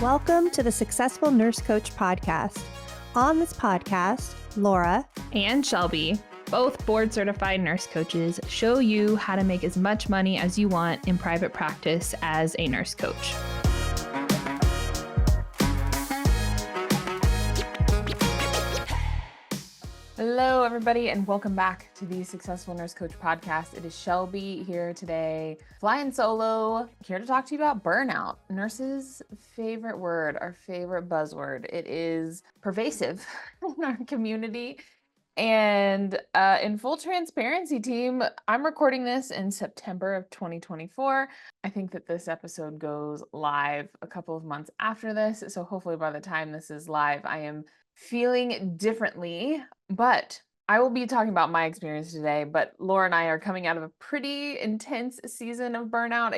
Welcome to the Successful Nurse Coach podcast. On this podcast, Laura and Shelby, both board certified nurse coaches, show you how to make as much money as you want in private practice as a nurse coach. Hello, everybody, and welcome back to the Successful Nurse Coach podcast. It is Shelby here today, flying solo, here to talk to you about burnout. Nurses' favorite word, our favorite buzzword. It is pervasive in our community. And in full transparency, team, I'm recording this in September of 2024. I think that this episode goes live a couple of months after this. So hopefully by the time this is live, I am feeling differently. But I will be talking about my experience today. But Laura and I are coming out of a pretty intense season of burnout,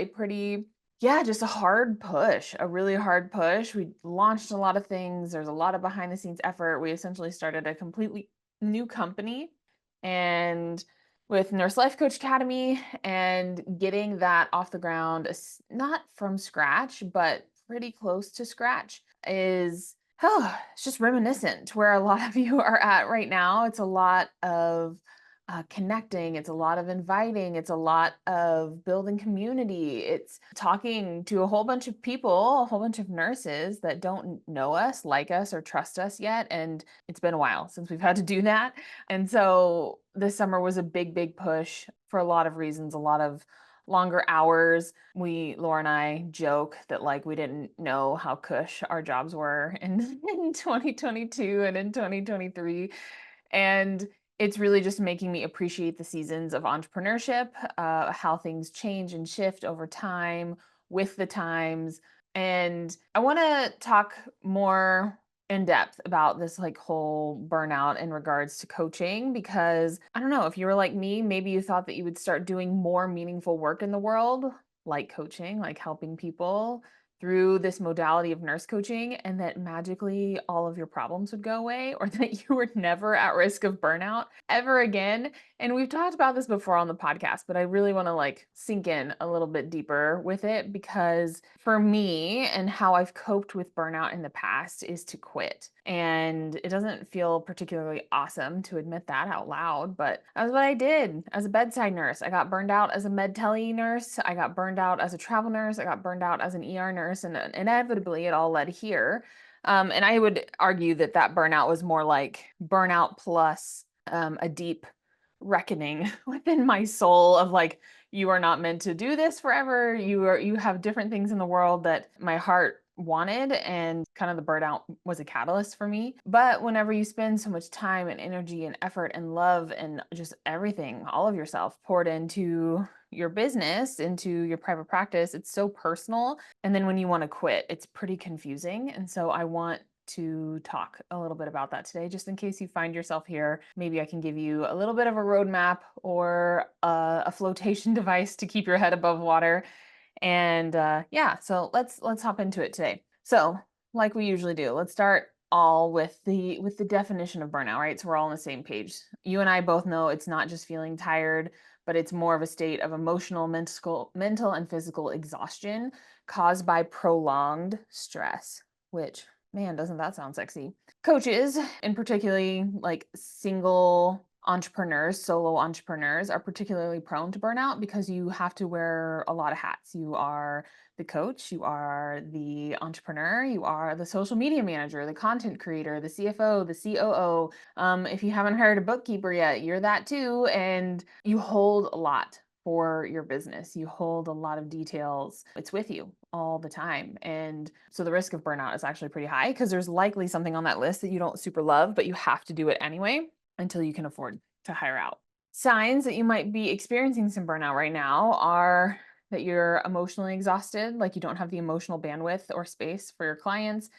just a hard push, a really hard push. We launched a lot of things. There's a lot of behind the scenes effort. We essentially started a completely new company and with Nurse Life Coach Academy, and getting that off the ground, not from scratch, but pretty close to scratch, is it's just reminiscent to where a lot of you are at right now. It's a lot of connecting. It's a lot of inviting. It's a lot of building community. It's talking to a whole bunch of people, a whole bunch of nurses that don't know us, like us, or trust us yet. And it's been a while since we've had to do that. And so this summer was a big push for a lot of reasons, a lot of longer hours. Laura and I joke that we didn't know how cush our jobs were in 2022 and in 2023. And it's really just making me appreciate the seasons of entrepreneurship, how things change and shift over time with the times. And I want to talk more in depth about this whole burnout in regards to coaching, because I don't know if you were like me, maybe you thought that you would start doing more meaningful work in the world, like coaching, like helping people through this modality of nurse coaching, and that magically all of your problems would go away, or that you were never at risk of burnout ever again. And we've talked about this before on the podcast, but I really want to sink in a little bit deeper with it, because for me and how I've coped with burnout in the past is to quit. And it doesn't feel particularly awesome to admit that out loud, but that's what I did as a bedside nurse. I got burned out as a med tele nurse. I got burned out as a travel nurse. I got burned out as an ER nurse, and inevitably it all led here. And I would argue that burnout was more like burnout plus a deep reckoning within my soul of you are not meant to do this forever. You have different things in the world that my heart wanted, and kind of the burnout was a catalyst for me. But whenever you spend so much time and energy and effort and love and just everything, all of yourself poured into your business, into your private practice, it's so personal. And then when you want to quit, it's pretty confusing. And so I want to talk a little bit about that today, just in case you find yourself here. Maybe I can give you a little bit of a roadmap or a flotation device to keep your head above water. And so let's hop into it today. So like we usually do, let's start all with the definition of burnout, right? So we're all on the same page. You and I both know it's not just feeling tired, but it's more of a state of emotional, mental, and physical exhaustion caused by prolonged stress, which, man, doesn't that sound sexy? Coaches, and particularly single entrepreneurs, solo entrepreneurs, are particularly prone to burnout because you have to wear a lot of hats. You are the coach, you are the entrepreneur, you are the social media manager, the content creator, the CFO, the COO. If you haven't hired a bookkeeper yet, you're that too. And you hold a lot for your business. You hold a lot of details. It's with you all the time. And so the risk of burnout is actually pretty high, because there's likely something on that list that you don't super love, but you have to do it anyway until you can afford to hire out. Signs that you might be experiencing some burnout right now are that you're emotionally exhausted, like you don't have the emotional bandwidth or space for your clients,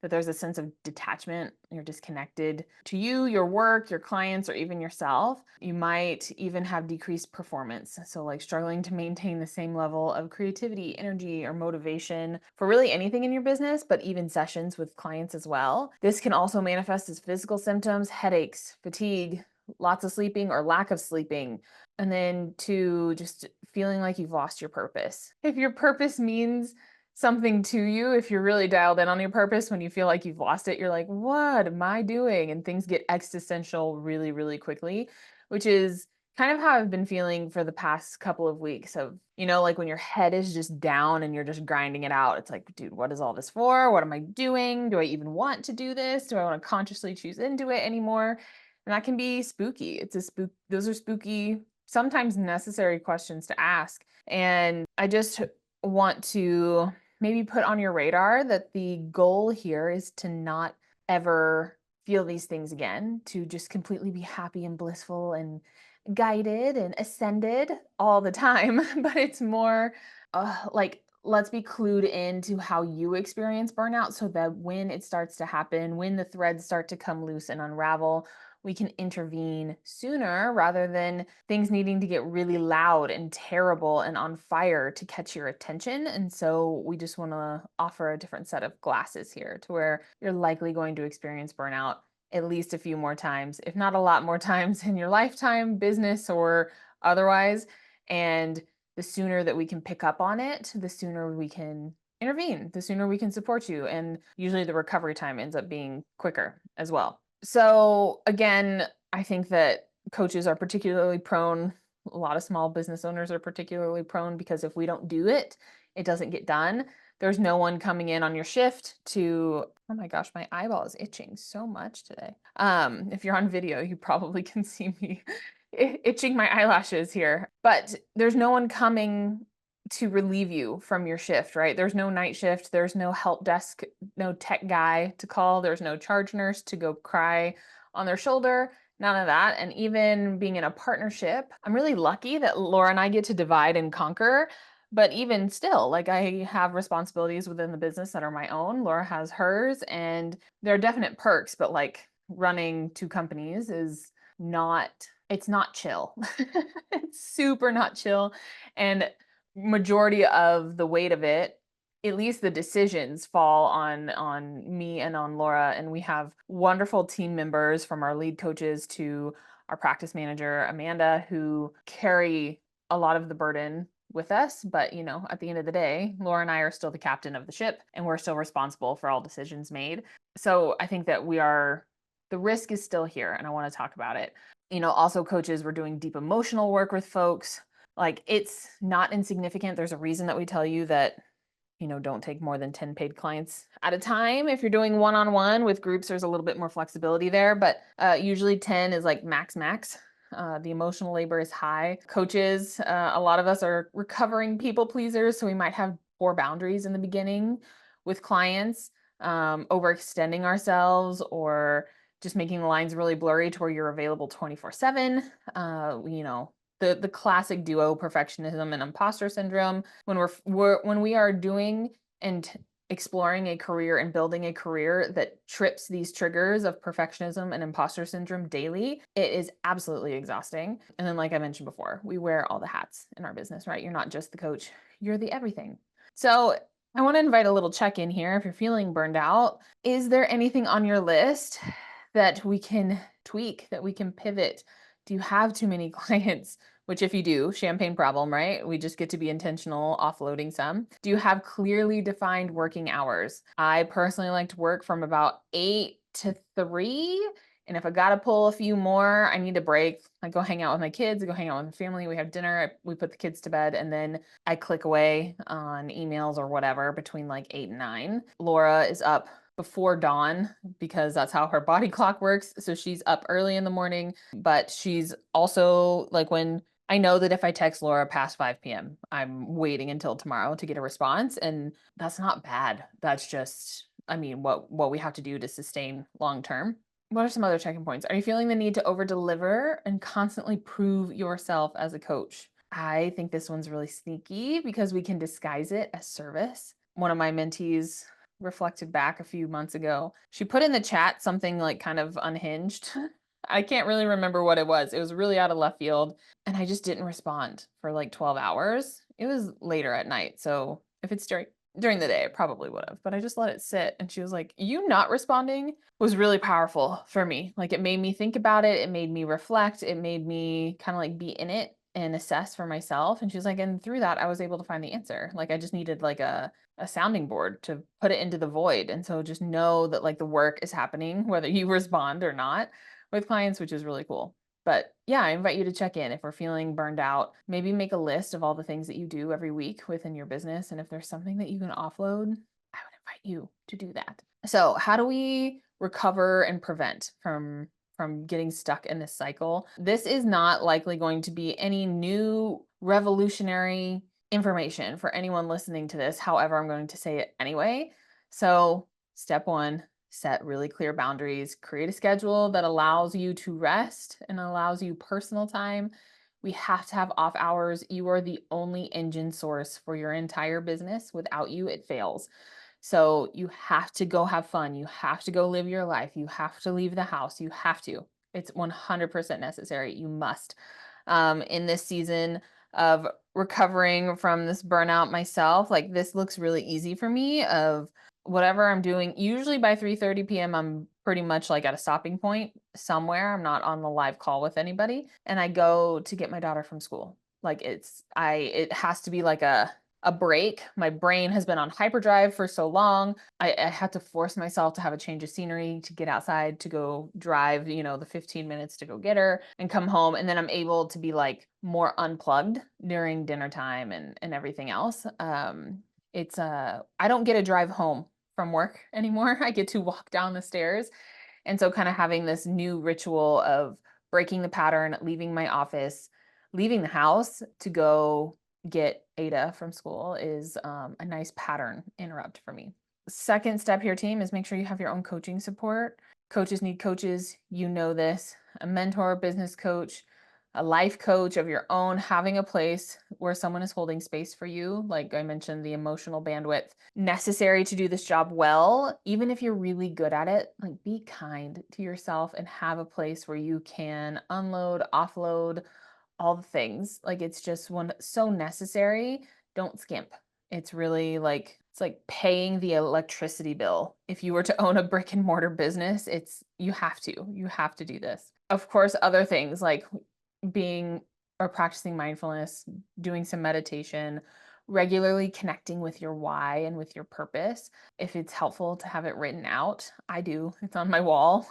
that there's a sense of detachment, you're disconnected to you, your work, your clients, or even yourself. You might even have decreased performance. So struggling to maintain the same level of creativity, energy, or motivation for really anything in your business, but even sessions with clients as well. This can also manifest as physical symptoms, headaches, fatigue, lots of sleeping or lack of sleeping, and then to just feeling like you've lost your purpose. If your purpose means something to you if you're really dialed in on your purpose. When you feel like you've lost it, you're like, what am I doing? And things get existential really, really quickly, which is kind of how I've been feeling for the past couple of weeks of, like when your head is just down and you're just grinding it out. It's like, dude, what is all this for? What am I doing? Do I even want to do this? Do I want to consciously choose into it anymore? And that can be spooky. Those are spooky, sometimes necessary questions to ask. And I just want to maybe put on your radar that the goal here is to not ever feel these things again, to just completely be happy and blissful and guided and ascended all the time. But it's more like, let's be clued into how you experience burnout so that when it starts to happen, when the threads start to come loose and unravel, we can intervene sooner rather than things needing to get really loud and terrible and on fire to catch your attention. And so we just want to offer a different set of glasses here to where you're likely going to experience burnout at least a few more times, if not a lot more times in your lifetime, business or otherwise. And the sooner that we can pick up on it, the sooner we can intervene, the sooner we can support you. And usually the recovery time ends up being quicker as well. So again, I think that coaches are particularly prone, a lot of small business owners are particularly prone because if we don't do it, it doesn't get done. There's no one coming in on your shift to, oh my gosh, my eyeball is itching so much today. If you're on video, you probably can see me itching my eyelashes here. But there's no one coming to relieve you from your shift, right? There's no night shift, there's no help desk, no tech guy to call, there's no charge nurse to go cry on their shoulder, none of that. And even being in a partnership, I'm really lucky that Laura and I get to divide and conquer. But even still, like I have responsibilities within the business that are my own. Laura has hers, and there are definite perks, but like running two companies is not, it's not chill. It's super not chill. And majority of the weight of it, at least the decisions, fall on me and on Laura. And we have wonderful team members, from our lead coaches to our practice manager Amanda, who carry a lot of the burden with us. But at the end of the day, Laura and I are still the captain of the ship, and we're still responsible for all decisions made. So I think that the risk is still here, and I want to talk about it. Also, coaches, we're doing deep emotional work with folks. Like, it's not insignificant. There's a reason that we tell you that, don't take more than 10 paid clients at a time. If you're doing one-on-one with groups, there's a little bit more flexibility there, but usually 10 is like max. The emotional labor is high. Coaches, a lot of us are recovering people pleasers, so we might have poor boundaries in the beginning with clients, overextending ourselves, or just making the lines really blurry to where you're available 24/7. The classic duo, perfectionism and imposter syndrome. When we are doing and exploring a career and building a career that trips these triggers of perfectionism and imposter syndrome daily, it is absolutely exhausting. And then, like I mentioned before, we wear all the hats in our business, right? You're not just the coach, you're the everything. So I want to invite a little check-in here. If you're feeling burned out, is there anything on your list that we can tweak, that we can pivot? Do you have too many clients? Which, if you do, champagne problem, right? We just get to be intentional, offloading some. Do you have clearly defined working hours? I personally like to work from about 8 to 3. And if I got to pull a few more, I need a break. I go hang out with my kids, I go hang out with my family, we have dinner, we put the kids to bed, and then I click away on emails or whatever between like 8 and 9. Laura is up before dawn because that's how her body clock works. So she's up early in the morning, but she's also like, when I know that if I text Laura past 5 p.m., I'm waiting until tomorrow to get a response. And that's not bad. That's just, what we have to do to sustain long term. What are some other checking points? Are you feeling the need to over deliver and constantly prove yourself as a coach? I think this one's really sneaky because we can disguise it as service. One of my mentees reflected back a few months ago. She put in the chat something like kind of unhinged. I can't really remember what it was. It was really out of left field. And I just didn't respond for like 12 hours. It was later at night. So if it's during the day, I probably would have, but I just let it sit. And she was like, you not responding was really powerful for me. Like, it made me think about it. It made me reflect. It made me kind of like be in it and assess for myself. And she was like, and through that, I was able to find the answer. Like I just needed like a sounding board to put it into the void. And so just know that like the work is happening, whether you respond or not with clients, which is really cool. But yeah, I invite you to check in if we're feeling burned out. Maybe make a list of all the things that you do every week within your business. And if there's something that you can offload, I would invite you to do that. So, how do we recover and prevent from getting stuck in this cycle? This is not likely going to be any new revolutionary information for anyone listening to this. However, I'm going to say it anyway. So, step 1, set really clear boundaries, create a schedule that allows you to rest and allows you personal time. We have to have off hours. You are the only engine source for your entire business. Without you, it fails. So you have to go have fun. You have to go live your life. You have to leave the house. You have to. It's 100% necessary. You must. In this season of recovering from this burnout myself, like this looks really easy for me of whatever I'm doing. Usually by 3:30 p.m. I'm pretty much like at a stopping point somewhere. I'm not on the live call with anybody. And I go to get my daughter from school. Like it has to be like a break. My brain has been on hyperdrive for so long. I had to force myself to have a change of scenery, to get outside, to go drive, the 15 minutes to go get her and come home. And then I'm able to be like more unplugged during dinner time and everything else. I don't get a drive home from work anymore. I get to walk down the stairs. And so kind of having this new ritual of breaking the pattern, leaving my office, leaving the house to go get Ada from school is a nice pattern interrupt for me. Second step here, team, is make sure you have your own coaching support. Coaches need coaches. You know this. A mentor, business coach, a life coach of your own, having a place where someone is holding space for you. Like I mentioned, the emotional bandwidth necessary to do this job well, even if you're really good at it, like be kind to yourself and have a place where you can unload, offload, all the things. Like it's just so necessary. Don't skimp. It's really like it's like paying the electricity bill. If you were to own a brick and mortar business, you have to do this. Of course, other things like being or practicing mindfulness, doing some meditation, regularly connecting with your why and with your purpose. If it's helpful to have it written out, I do. It's on my wall.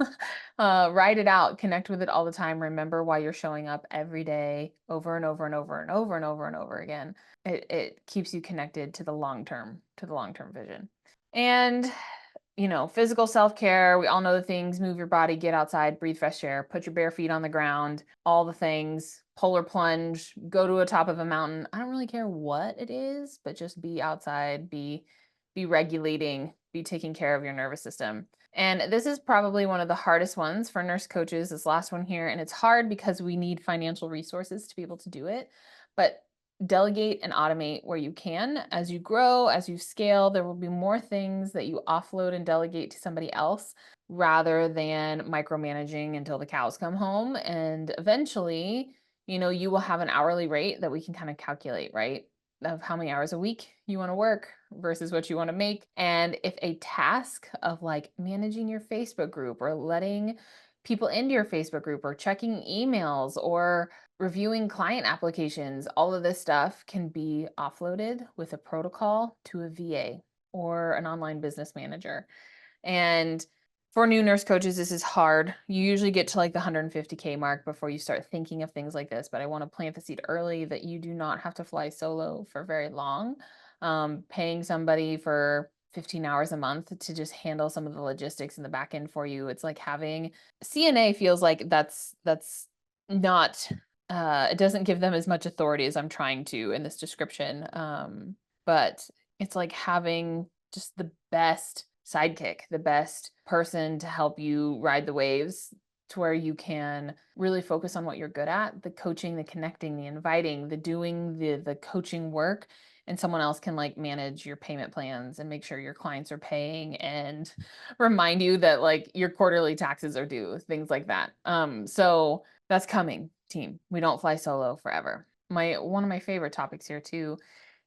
Write it out, connect with it all the time. Remember why you're showing up every day over and over and over and over and over and over again. It keeps you connected to the long-term vision. And physical self-care, we all know the things: move your body, get outside, breathe fresh air, put your bare feet on the ground, all the things, polar plunge, go to a top of a mountain. I don't really care what it is, but just be outside, be regulating, be taking care of your nervous system. And this is probably one of the hardest ones for nurse coaches, this last one here. And it's hard because we need financial resources to be able to do it. But delegate and automate where you can. As you grow, as you scale, there will be more things that you offload and delegate to somebody else rather than micromanaging until the cows come home. And eventually, you will have an hourly rate that we can kind of calculate, right? Of how many hours a week you want to work versus what you want to make. And if a task of like managing your Facebook group or letting people into your Facebook group or checking emails or reviewing client applications, all of this stuff can be offloaded with a protocol to a VA or an online business manager. And for new nurse coaches, this is hard. You usually get to like the 150K mark before you start thinking of things like this. But I want to plant the seed early that you do not have to fly solo for very long. Paying somebody for 15 hours a month to just handle some of the logistics in the back end for you. It's like having CNA feels like that's not it doesn't give them as much authority as I'm trying to in this description. But it's like having just the best sidekick, the best person to help you ride the waves to where you can really focus on what you're good at, the coaching, the connecting, the inviting, the doing the coaching work, and someone else can like manage your payment plans and make sure your clients are paying and remind you that like your quarterly taxes are due, things like that. So that's coming, team. We don't fly solo forever. One of my favorite topics here too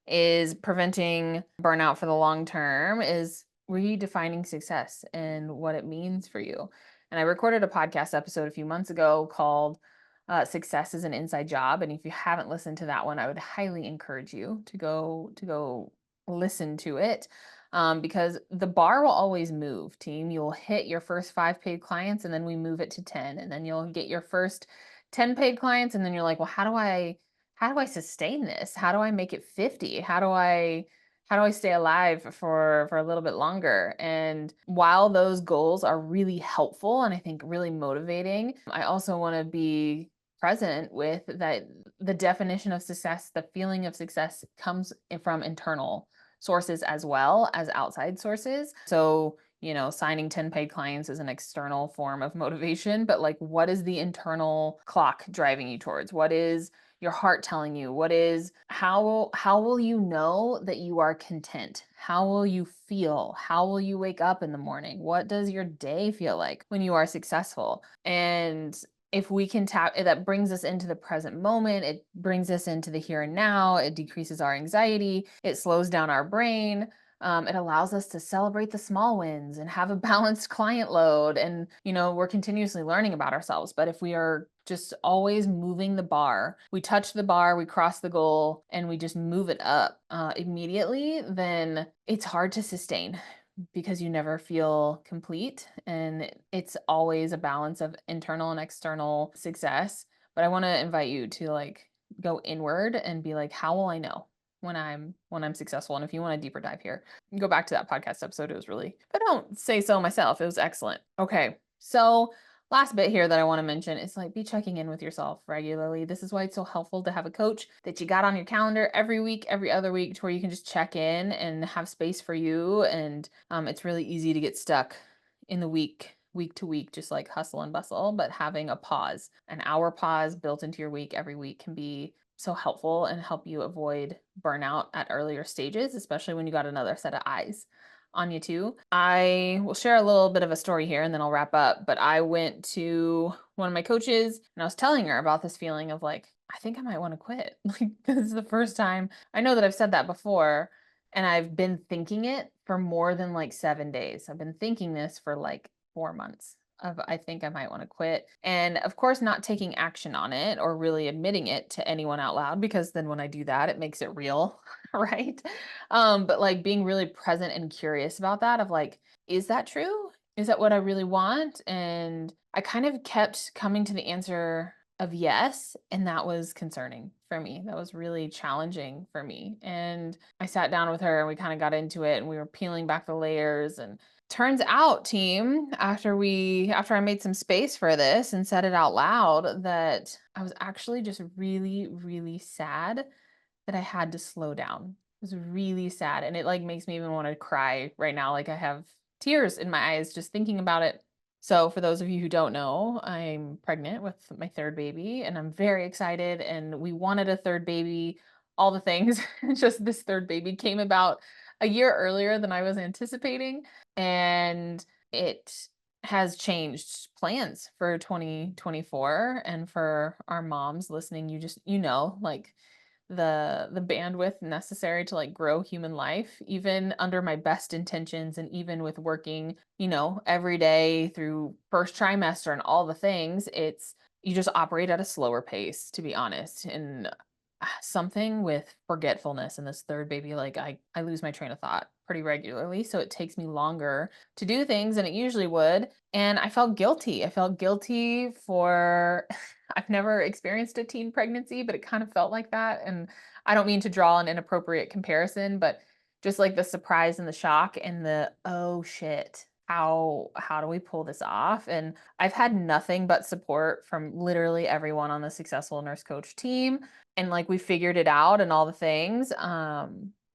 is preventing burnout for the long term is redefining success and what it means for you. And I recorded a podcast episode a few months ago called Success is an Inside Job. And if you haven't listened to that one, I would highly encourage you to go listen to it. Because the bar will always move, team. You'll hit your first 5 paid clients and then we move it to 10. And then you'll get your first 10 paid clients. And then you're like, well, how do I sustain this? How do I make it 50? How do I stay alive for a little bit longer? And while those goals are really helpful and I think really motivating, I also want to be present with that the definition of success, the feeling of success comes from internal sources as well as outside sources. So, signing 10 paid clients is an external form of motivation, but like, what is the internal clock driving you towards? What is your heart telling you? How will you know that you are content? How will you feel? How will you wake up in the morning? What does your day feel like when you are successful? And if we can that brings us into the present moment, it brings us into the here and now, it decreases our anxiety, it slows down our brain. It allows us to celebrate the small wins and have a balanced client load. And, we're continuously learning about ourselves. But if we are just always moving the bar, we touch the bar, we cross the goal, and we just move it up immediately, then it's hard to sustain because you never feel complete. And it's always a balance of internal and external success. But I want to invite you to like go inward and be like, how will I know when I'm successful? And if you want a deeper dive here, go back to that podcast episode. It was really, if I don't say so myself, it was excellent. Okay. So last bit here that I want to mention is like be checking in with yourself regularly. This is why it's so helpful to have a coach that you got on your calendar every week, every other week, to where you can just check in and have space for you. And it's really easy to get stuck in the week to week, just like hustle and bustle. But having a pause, an hour pause built into your week every week can be so helpful and help you avoid burnout at earlier stages, especially when you got another set of eyes on you too. I will share a little bit of a story here and then I'll wrap up. But I went to one of my coaches and I was telling her about this feeling of like, I think I might want to quit. Like, this is the first time. I know that I've said that before and I've been thinking it for more than like 7 days. I've been thinking this for like 4 months of I think I might want to quit. And of course, not taking action on it or really admitting it to anyone out loud, because then when I do that, it makes it real, right? But like being really present and curious about that of like, is that true? Is that what I really want? And I kind of kept coming to the answer of yes. And that was concerning for me. That was really challenging for me. And I sat down with her and we kind of got into it and we were peeling back the layers. And turns out, team, after I made some space for this and said it out loud, that I was actually just really, really sad that I had to slow down. It was really sad. And it like makes me even want to cry right now. Like I have tears in my eyes just thinking about it. So for those of you who don't know, I'm pregnant with my third baby and I'm very excited. And we wanted a third baby, all the things. Just this third baby came about a year earlier than I was anticipating. And it has changed plans for 2024. And for our moms listening, like the bandwidth necessary to like grow human life, even under my best intentions and even with working, every day through first trimester and all the things, you just operate at a slower pace, to be honest. And something with forgetfulness and this third baby, like I lose my train of thought pretty regularly. So it takes me longer to do things than it usually would. And I felt guilty. I felt guilty for, I've never experienced a teen pregnancy, but it kind of felt like that. And I don't mean to draw an inappropriate comparison, but just like the surprise and the shock and the, oh shit, how do we pull this off? And I've had nothing but support from literally everyone on the Successful Nurse Coach team. And like we figured it out and all the things.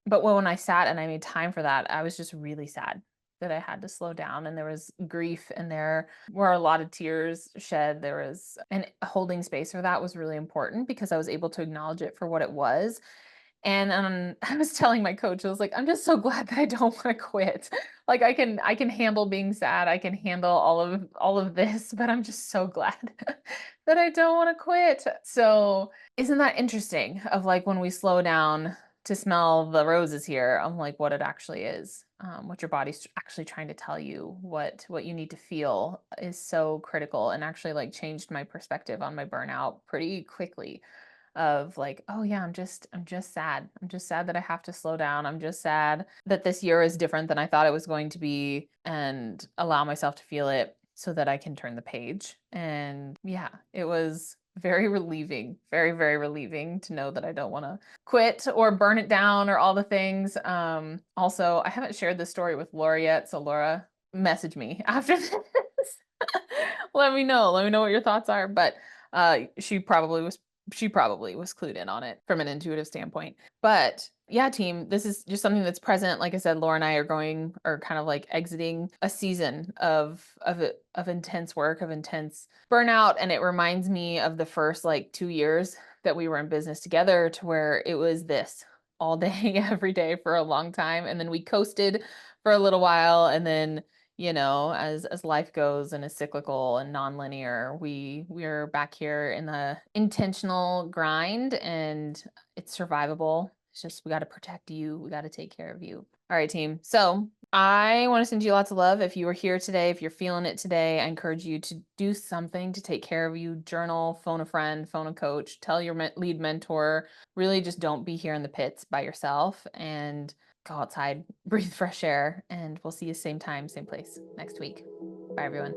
But when I sat and I made time for that, I was just really sad that I had to slow down, and there was grief and there were a lot of tears shed. And holding space for that was really important because I was able to acknowledge it for what it was. And I was telling my coach, I was like, I'm just so glad that I don't want to quit. Like I can handle being sad. I can handle all of this, but I'm just so glad that I don't want to quit. So isn't that interesting of like when we slow down to smell the roses here, I'm like what it actually is. what your body's actually trying to tell you, what you need to feel is so critical, and actually like changed my perspective on my burnout pretty quickly. Of like, oh yeah, I'm just sad. I'm just sad that I have to slow down. I'm just sad that this year is different than I thought it was going to be, and allow myself to feel it so that I can turn the page. And yeah, it was very relieving, very, very relieving to know that I don't want to quit or burn it down or all the things. Also, I haven't shared this story with Laura yet, so Laura, message me after this. Let me know. Let me know what your thoughts are. But she probably was clued in on it from an intuitive standpoint. But yeah, team, this is just something that's present. Like I said, Laura and I are kind of like exiting a season of intense work, of intense burnout. And it reminds me of the first like 2 years that we were in business together, to where it was this all day, every day for a long time. And then we coasted for a little while. And then, as life goes and is cyclical and nonlinear, we're back here in the intentional grind, and it's survivable. It's just we got to protect you. We got to take care of you. All right, team. So I want to send you lots of love. If you were here today, if you're feeling it today, I encourage you to do something to take care of you. Journal, phone a friend, phone a coach, tell your lead mentor. Really just don't be here in the pits by yourself, and go outside, breathe fresh air, and we'll see you same time, same place next week. Bye, everyone.